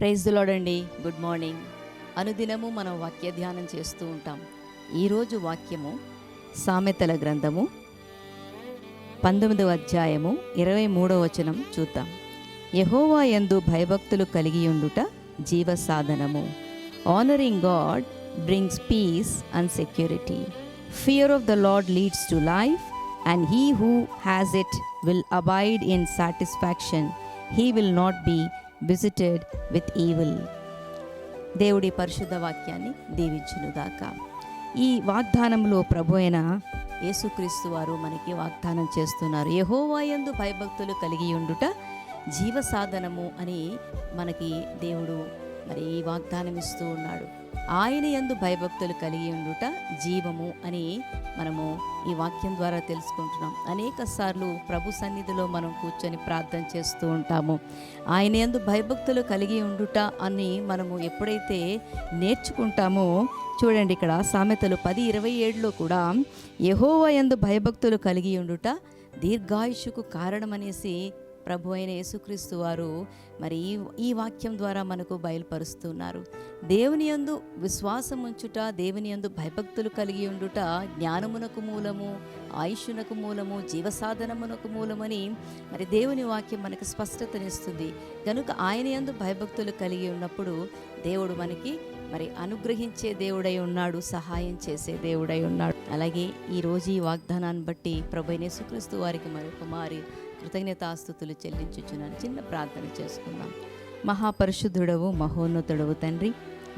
Praise the lord అండి. Good morning. అనుదినము మనం వాక్య ధ్యానం చేస్తూ ఉంటాం. ఈరోజు వాక్యము సామెతల గ్రంథము 19వ అధ్యాయము 23వ వచనం చూద్దాం. యెహోవా యందు భయభక్తులు కలిగి ఉండుట జీవ సాధనము. Honouring God brings peace and security. Fear of the lord leads to life and he who has it will abide in satisfaction. He will not be visited with evil. దేవుడి పరిశుద్ధ వాక్యాన్ని దీవించునుగాక. ఈ వాగ్దానంలో ప్రభు అయిన యేసుక్రీస్తు వారు మనకి వాగ్దానం చేస్తున్నారు. యెహోవా యందు భయభక్తులు కలిగి ఉండుట జీవ సాధనము అని మనకి దేవుడు మరి ఈ వాగ్దానం ఇస్తూ ఉన్నాడు. ఆయన యందు భయభక్తులు కలిగి ఉండుట జీవము అని మనము ఈ వాక్యం ద్వారా తెలుసుకుంటున్నాం. అనేక సార్లు ప్రభు సన్నిధిలో మనం కూర్చొని ప్రార్థన చేస్తూ ఉంటాము. ఆయన యందు భయభక్తులు కలిగి ఉండుట అని మనము ఎప్పుడైతే నేర్చుకుంటామో, చూడండి ఇక్కడ సామెతలు 10:27లో కూడా యెహోవా యందు భయభక్తులు కలిగి ఉండుట దీర్ఘాయుషుకు కారణమనేసి ప్రభు అయిన యేసుక్రీస్తు వారు మరి ఈ వాక్యం ద్వారా మనకు బయలుపరుస్తున్నారు. దేవుని యందు విశ్వాసం ఉంచుట, దేవుని యందు భయభక్తులు కలిగి ఉండుట జ్ఞానమునకు మూలము, ఆయుష్యునకు మూలము, జీవసాధనమునకు మూలమని మరి దేవుని వాక్యం మనకు స్పష్టతనిస్తుంది. కనుక ఆయన యందు భయభక్తులు కలిగి ఉన్నప్పుడు దేవుడు మనకి మరి అనుగ్రహించే దేవుడై ఉన్నాడు, సహాయం చేసే దేవుడై ఉన్నాడు. అలాగే ఈరోజు ఈ వాగ్దానాన్ని బట్టి ప్రభు అయిన యేసుక్రీస్తు వారికి మరొకమారి కృతజ్ఞతాస్తుతులు చెల్లించుచున్నాను. చిన్న ప్రార్థన చేసుకుందాం. మహాపరిశుద్ధుడవు, మహోన్నతుడవు తండ్రి,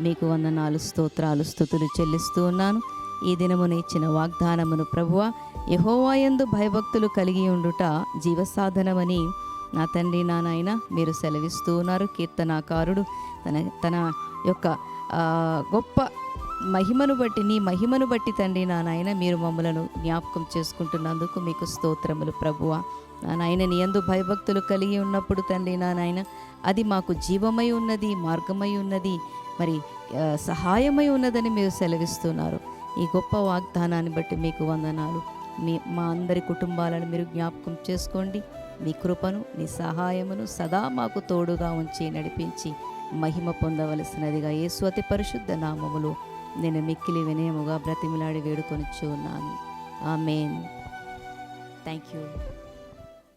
మీకు వందనాలు, స్తోత్రాలు, స్తుతులు చెల్లిస్తూ ఉన్నాను. ఈ దినమున ఇచ్చిన వాగ్దానమును ప్రభువా, యెహోవా యందు భయభక్తులు కలిగి ఉండుట జీవసాధనమని నా తండ్రి, నా నాయన మీరు సెలవిస్తూ ఉన్నారు. కీర్తనాకారుడు తన యొక్క గొప్ప మహిమను బట్టి, నీ మహిమను బట్టి తండ్రి నా నాయన మీరు మమ్మలను జ్ఞాపకం చేసుకుంటున్నందుకు మీకు స్తోత్రములు ప్రభువా. నా నాయన నీ యందు భయభక్తులు కలిగి ఉన్నప్పుడు తండ్రి నా నాయన అది మాకు జీవమై ఉన్నది, మార్గమై ఉన్నది, మరి సహాయమై ఉన్నదని మీరు సెలవిస్తున్నారు. ఈ గొప్ప వాగ్దానాన్ని బట్టి మీకు వందనాలు. మా అందరి కుటుంబాలను మీరు జ్ఞాపకం చేసుకోండి. మీ కృపను, నీ సహాయమును సదా మాకు తోడుగా ఉంచి నడిపించి మహిమ పొందవలసినదిగా యేసు అతి పరిశుద్ధ నామములో నేను మిక్కిలి వినయముగా బ్రతిమిలాడి వేడుకొనిచ్చు ఉన్నాను. ఆమేన్. Thank you.